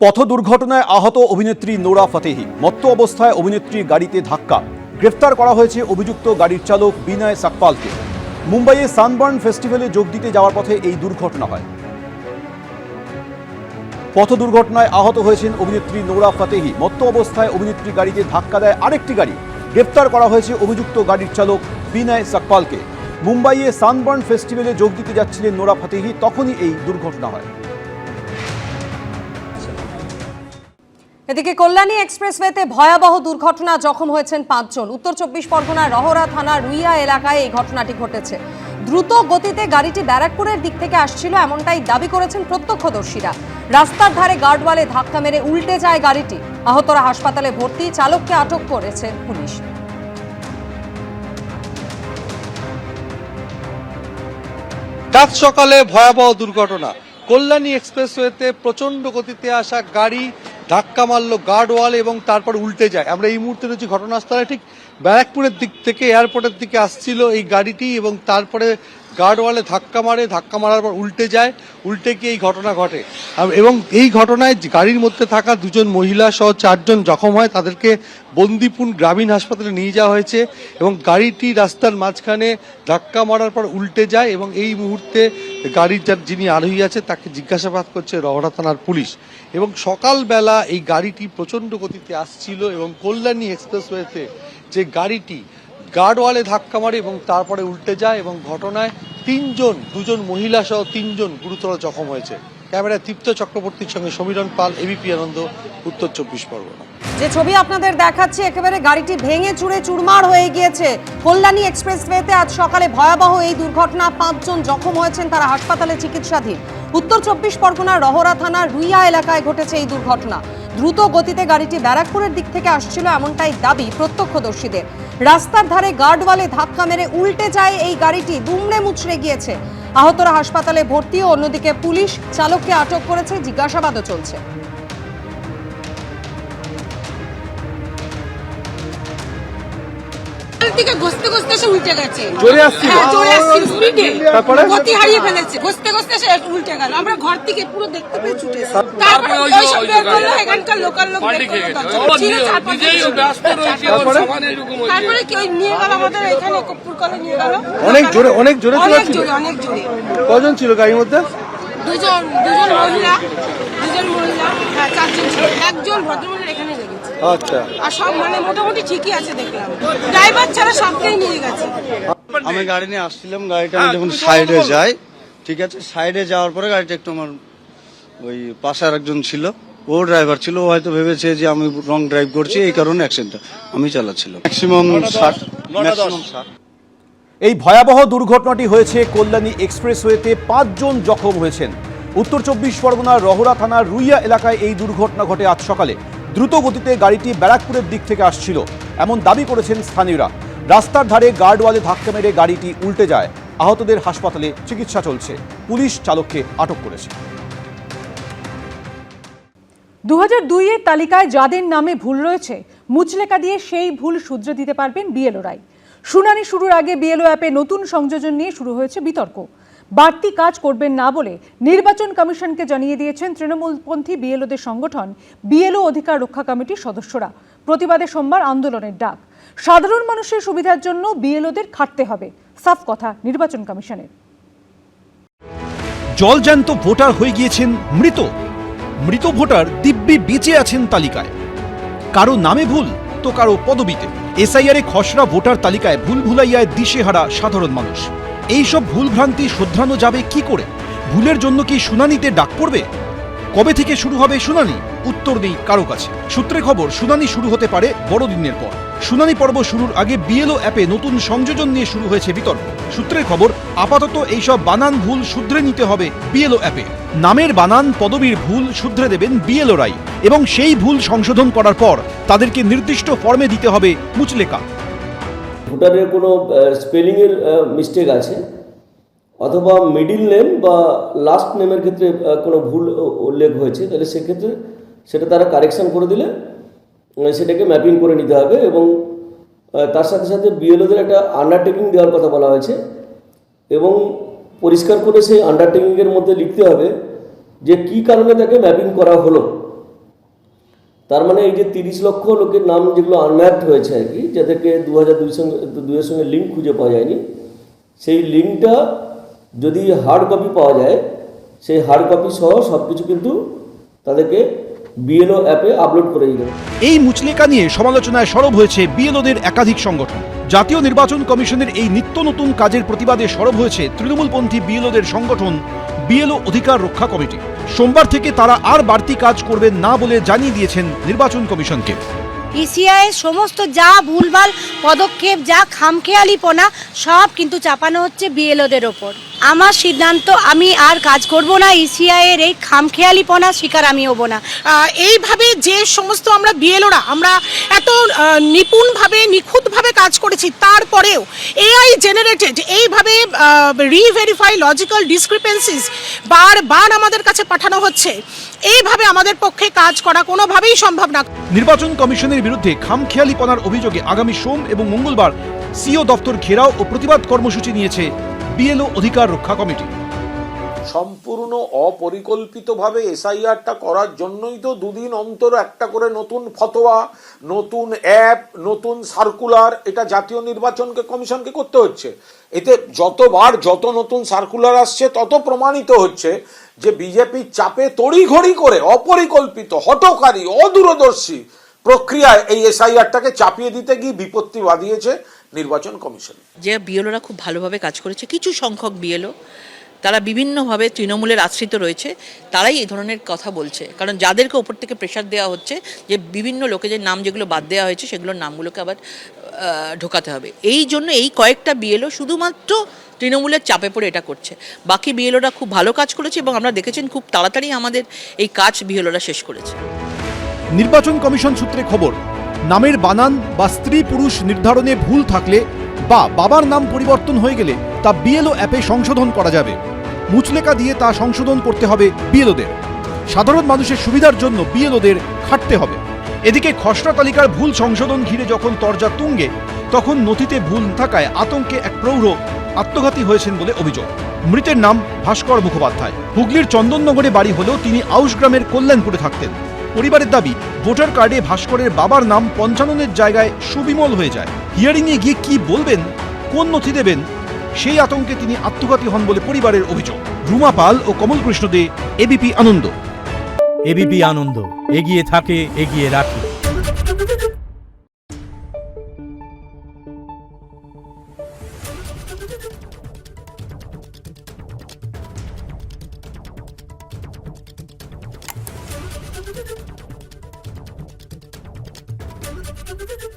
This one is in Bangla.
পথ দুর্ঘটনায় আহত অভিনেত্রী নোরা ফতেহি। মত্ত অবস্থায় অভিনেত্রীর গাড়িতে ধাক্কা। গ্রেফতার করা হয়েছে অভিযুক্ত গাড়ির চালক বিনয় সাকপালকে। মুম্বাইয়ে সানবার্ন ফেস্টিভ্যালে যোগ দিতে যাওয়ার পথে এই দুর্ঘটনা হয়। পথ দুর্ঘটনায় আহত হয়েছেন অভিনেত্রী নোরা ফতেহি। মত্ত অবস্থায় অভিনেত্রী গাড়িতে ধাক্কা দেয় আরেকটি গাড়ি। গ্রেফতার করা হয়েছে অভিযুক্ত গাড়ির চালক বিনয় সাকপালকে। মুম্বাইয়ে সানবার্ন ফেস্টিভ্যালে যোগ দিতে যাচ্ছিলেন নোরা ফতেহি, তখনই এই দুর্ঘটনা হয়। এদিকে কল্যাণী এক্সপ্রেসওয়েতে ভয়াবহ দুর্ঘটনা, জখম হয়েছেন 5 জন। উত্তর 24 পরগনার রহরা থানার রুইয়া এলাকায় এই ঘটনাটি ঘটেছে। দ্রুত গতিতে গাড়িটি ব্যারাকপুরের দিক থেকে আসছিল, এমনটাই দাবি করেছেন প্রত্যক্ষদর্শীরা। রাস্তার ধারে গার্ডওয়ালে ধাক্কা মেরে উল্টে যায় গাড়িটি। আহতরা হাসপাতালে ভর্তি, চালককে আটক করেছে পুলিশ। রাত সকালে ভয়াবহ দুর্ঘটনা। কল্যাণী এক্সপ্রেসওয়েতে প্রচন্ড গতিতে আসা গাড়ি ধাক্কা মারল গার্ডওয়াল এবং তারপর উল্টে যায়। আমরা এই মুহূর্তে রয়েছি ঘটনাস্থলে। ঠিক ব্যারাকপুরের দিক থেকে এয়ারপোর্টের দিকে আসছিল এই গাড়িটি এবং তারপরে গার্ডওয়ালে ধাক্কা মারে, ধাক্কা মারার পর উল্টে যায়। উল্টে গিয়ে এই ঘটনা ঘটে এবং এই ঘটনায় গাড়ির মধ্যে থাকা 2 জন মহিলা সহ 4 জন জখম হয়। তাদেরকে বন্দিপুর গ্রামীণ হাসপাতালে নিয়ে যাওয়া হয়েছে এবং গাড়িটি রাস্তার মাঝখানে ধাক্কা মারার পর উল্টে যায় এবং এই মুহূর্তে গাড়ির যিনি আরোহী আছে তাকে জিজ্ঞাসাবাদ করছে রহরা থানার পুলিশ। এবং সকালবেলা এই গাড়িটি প্রচন্ড গতিতে আসছিল এবং কল্যাণী এক্সপ্রেসওয়েতে যে গাড়িটি গার্ডওয়ালে ধাক্কা মারে এবং তারপরে উল্টে যায় এবং ঘটনায় 2 জন মহিলা সহ 3 জন গুরুতর জখম হয়েছে। ক্যামেরায় তৃপ্ত চক্রবর্তীর সঙ্গে সমীরণ পাল, এবিপি আনন্দ, উত্তর 24 পরগনা। যে ছবি আপনাদের দেখাচ্ছি, একেবারে গাড়িটি ভেঙে চুরে চুরমার হয়ে গিয়েছে। কল্যাণী এক্সপ্রেসওয়েতে আজ সকালে ভয়াবহ এই দুর্ঘটনা। 5 জন জখম হয়েছেন, তারা হাসপাতালে চিকিৎসাধীন। উত্তর 24 পরগনার রহরা থানার রুইয়া এলাকায় ঘটেছে এই দুর্ঘটনা। দ্রুত গতিতে গাড়িটি ব্যারাকপুরের দিক থেকে আসছিল, এমনটাই দাবি প্রত্যক্ষদর্শীদের। রাস্তার ধারে গার্ডওয়ালে ধাক্কা মেরে উল্টে যায় এই গাড়িটি, দুমড়ে মুচড়ে গিয়েছে। আহতরা হাসপাতালে ভর্তি। অন্যদিকে পুলিশ চালককে আটক করেছে, জিজ্ঞাসাবাদও চলছে। থেকে ঘষতে ঘষতে সে উল্টে গেছে। জোরে আসছিল, জোরে আসছিল স্পিডে, তারপরে গতি হারিয়ে ফেলেছে। ঘষতে ঘষতে সে উল্টে গেল। আমরা ঘর থেকে পুরো দেখতে পেয়ে ছুটে এসেছি। তারপরে ওই সব বের করলো, এখানকার লোকাল লোক বের করলো। ছিল 4-5 জন। তারপরে কি ওই নিয়ে গেল আমাদের এখানে কপুর কলে নিয়ে গেল। অনেক জোরে অনেক জোরে। কজন ছিল গাড়ির মধ্যে? 2 জন মহিলা, 4 জন ছিল। একজন ভদ্রমহিলা এখানে লেগেছে। আচ্ছা। আর সব মানে মোটামুটি ঠিকই আছে দেখলাম। ড্রাইভার ছাড়া সবকেই নিয়ে গেছে। আমি গাড়ি নিয়ে আসছিলাম, গাড়িটা আমি যখন সাইডে যাই, ঠিক আছে, সাইডে যাওয়ার পরে গাড়িটা একটু আমার ওই পাশে আরেকজন ছিল, ও ড্রাইভার ছিল, ও হয়তো ভেবেছে যে আমি রং ড্রাইভ করছি, এই কারণে অ্যাক্সিডেন্টটা আমি চালাচ্ছিলাম। ম্যাক্সিমাম 60। এই ভয়াবহ দুর্ঘটনাটি হয়েছে কল্যাণী এক্সপ্রেসওয়েতে। 5 জন জখম হয়েছেন। উত্তর 24 পরগনার রহরা থানার রুইয়া এলাকায় এই দুর্ঘটনা ঘটে আজ সকালে। দ্রুত গতিতে গাড়িটি ব্যারাকপুরের দিক থেকে আসছিল, এমন দাবি করেছেন স্থানীয়রা। রাস্তার ধারে গার্ডওয়ালে ধাক্কা মেরে গাড়িটি উল্টে যায়। আহতদের হাসপাতালে চিকিৎসা চলছে। পুলিশ চালককে আটক করেছে। 2002 এর তালিকায় যাদের নামে ভুল রয়েছে, মুচলেকা দিয়ে সেই ভুল শুধরে দিতে পারবেন বিএলওরাই। শুনানি শুরুর আগে বিএলও অ্যাপে নতুন সংযোজন নিয়ে শুরু হয়েছে বিতর্ক। বাড়তি কাজ করবেন না বলে নির্বাচন কমিশনকে জানিয়ে দিয়েছেন তৃণমূলপন্থী বিএলওদের সংগঠন বিএলও অধিকার রক্ষা কমিটির সদস্যরা। প্রতিবাদে সোমবার আন্দোলনের ডাক। সাধারণ মানুষের সুবিধার জন্য বিএলওদের খাটতে হবে, সাফ কথা নির্বাচন কমিশনের। জলজ্যান্ত ভোটার হয়ে গিয়েছেন মৃত। মৃত ভোটার দিব্যি বেঁচে আছেন তালিকায়। কারো নামে ভুল তো কারো পদবিতে। এসআইআর খসড়া ভোটার তালিকায় ভুল ভুলাইয়ায় দিশেহারা সাধারণ মানুষ। এইসব ভুলভ্রান্তি শোধরানো যাবে কি করে? ভুলের জন্য কি শুনানিতে ডাক পড়বে? কবে থেকে শুরু হবে শুনানি? উত্তর নেই কারো কাছে। সূত্রে খবর, শুনানি শুরু হতে পারে বড়দিনের পর। শুনানি পর্ব শুরুর আগে বিএলও অ্যাপে নতুন সংযোজন নিয়ে শুরু হয়েছে বিতর্ক। সূত্রের খবর, আপাতত এইসব বানান ভুল শুধরে নিতে হবে বিএলও অ্যাপে। নামের বানান, পদবীর ভুল শুধরে দেবেন বিএলওরাই এবং সেই ভুল সংশোধন করার পর তাদেরকে নির্দিষ্ট ফর্মে দিতে হবে মুচলেকা। ভোটারের কোনো স্পেলিংয়ের মিস্টেক আছে অথবা মিডিল নেম বা লাস্ট নেমের ক্ষেত্রে কোনো ভুল উল্লেখ হয়েছে, তাহলে সেক্ষেত্রে সেটা তারা কারেকশান করে দিলে সেটাকে ম্যাপিং করে নিতে হবে এবং তার সাথে সাথে বিএলওদের একটা আন্ডারটেকিং দেওয়ার কথা বলা হয়েছে এবং পরিষ্কার করে সেই আন্ডারটেকিংয়ের মধ্যে লিখতে হবে যে কী কারণে তাকে ম্যাপিং করা হলো তার মানে এই যে 30 লক্ষ লোকের নাম যেগুলো আনম্যাপড হয়েছে আর কি, যাদেরকে 2002 সঙ্গে লিঙ্ক খুঁজে পাওয়া যায়নি, সেই লিঙ্কটা যদি হার্ড কপি পাওয়া যায়, সেই হার্ড কপি সহ সব কিছু কিন্তু তাদেরকে বিএলও অ্যাপে আপলোড করে দিতে হবে। এই মুচলেকা নিয়ে সমালোচনায় সরব হয়েছে বিএলওদের একাধিক সংগঠন। জাতীয় নির্বাচন কমিশনের এই নিত্য নতুন কাজের প্রতিবাদে সরব হয়েছে তৃণমূলপন্থী বিএলওদের সংগঠন বিএলও অধিকার রক্ষা কমিটি। সোমবার থেকে তারা আর বাড়তি কাজ করবেন না বলে জানিয়ে দিয়েছেন নির্বাচন কমিশনকে। ইসিআই সমস্ত যা ভুলভাল পদক্ষেপ, যা খামখেয়ালিপনা, সব কিন্তু চাপানো হচ্ছে বিএলওদের ওপর। আমার সিদ্ধান্ত, আমি আর কাজ করব না, ইসিআই এর এই খামখেয়ালিপনা শিকার আমি হব না। এইভাবে যে সমস্ত আমরা বিএলওরা আমরা এত নিপুণভাবে নিখুঁতভাবে কাজ করেছি, তারপরেও এআই জেনারেটেড এইভাবে রিভেরিফাই লজিক্যাল ডিসক্রিপেন্সিস বারবার আমাদের কাছে পাঠানো হচ্ছে। এইভাবে আমাদের পক্ষে কাজ করা কোনোভাবেই সম্ভব না। নির্বাচন কমিশনের বিরুদ্ধে খামখেয়ালিপনার অভিযোগে আগামী সোম এবং মঙ্গলবার সিও দপ্তর ঘেরাও ও প্রতিবাদ কর্মসূচি নিয়েছে বিএলও অধিকার রক্ষা কমিটি। সম্পূর্ণ অপরিকল্পিতভাবে এসআইআরটা করার জন্যই তো দুদিন অন্তর একটা করে নতুন ফতোয়া, নতুন অ্যাপ, নতুন সার্কুলার এটা জাতীয় নির্বাচন কমিশনকে করতে হচ্ছে। এতে যতবার যত নতুন সার্কুলার আসছে তত প্রমাণিত হচ্ছে যে বিজেপির চাপে তড়িঘড়ি করে অপরিকল্পিত, হঠকারী, অদূরদর্শী প্রক্রিয়ায় এই এসআইআরটাকে চাপিয়ে দিতে গিয়ে বিপত্তি বাঁধিয়েছে নির্বাচন কমিশন। যে বিএলওরা খুব ভালোভাবে কাজ করেছে, কিছু সংখ্যক বিএলও তারা বিভিন্নভাবে তৃণমূলের আশ্রিত রয়েছে, তারাই এই ধরনের কথা বলছে। কারণ যাদেরকে ওপর থেকে প্রেশার দেওয়া হচ্ছে যে বিভিন্ন লোকেদের নাম যেগুলো বাদ দেওয়া হয়েছে সেগুলোর নামগুলোকে আবার ঢোকাতে হবে, এই জন্য এই কয়েকটা বিএলও শুধুমাত্র তৃণমূলের চাপে পড়ে এটা করছে। বাকি বিএলওরা খুব ভালো কাজ করেছে এবং আমরা দেখেছেন খুব তাড়াতাড়ি আমাদের এই কাজ বিএলওরা শেষ করেছে। নির্বাচন কমিশন সূত্রে খবর, নামের বানান বা স্ত্রী পুরুষ নির্ধারণে ভুল থাকলে বা বাবার নাম পরিবর্তন হয়ে গেলে তা বিএলও অ্যাপে সংশোধন করা যাবে। মুচলেকা দিয়ে তা সংশোধন করতে হবে বিএলওদের। সাধারণ মানুষের সুবিধার জন্য বিএলওদের খাটতে হবে। এদিকে খসড়া তালিকার ভুল সংশোধন ঘিরে যখন তরজা তুঙ্গে, তখন নথিতে ভুল থাকায় আতঙ্কে এক প্রৌঢ় আত্মঘাতী হয়েছেন বলে অভিযোগ। মৃতের নাম ভাস্কর মুখোপাধ্যায়। হুগলির চন্দননগরে বাড়ি হলেও তিনি আউশ গ্রামের কল্যাণপুরে থাকতেন। পরিবারের দাবি, ভোটার কার্ডে ভাস্করের বাবার নাম পঞ্চাননের জায়গায় সুবিমল হয়ে যায়। হিয়ারিংয়ে গিয়ে কি বলবেন, কোন নথি দেবেন, সেই আতঙ্কে তিনি আত্মঘাতী হন বলে পরিবারের অভিযোগ। রুমা পাল ও কমল কৃষ্ণ দে, এবিপি আনন্দ। এবিপি আনন্দ, এগিয়ে থাকে, এগিয়ে রাখে। Thank you.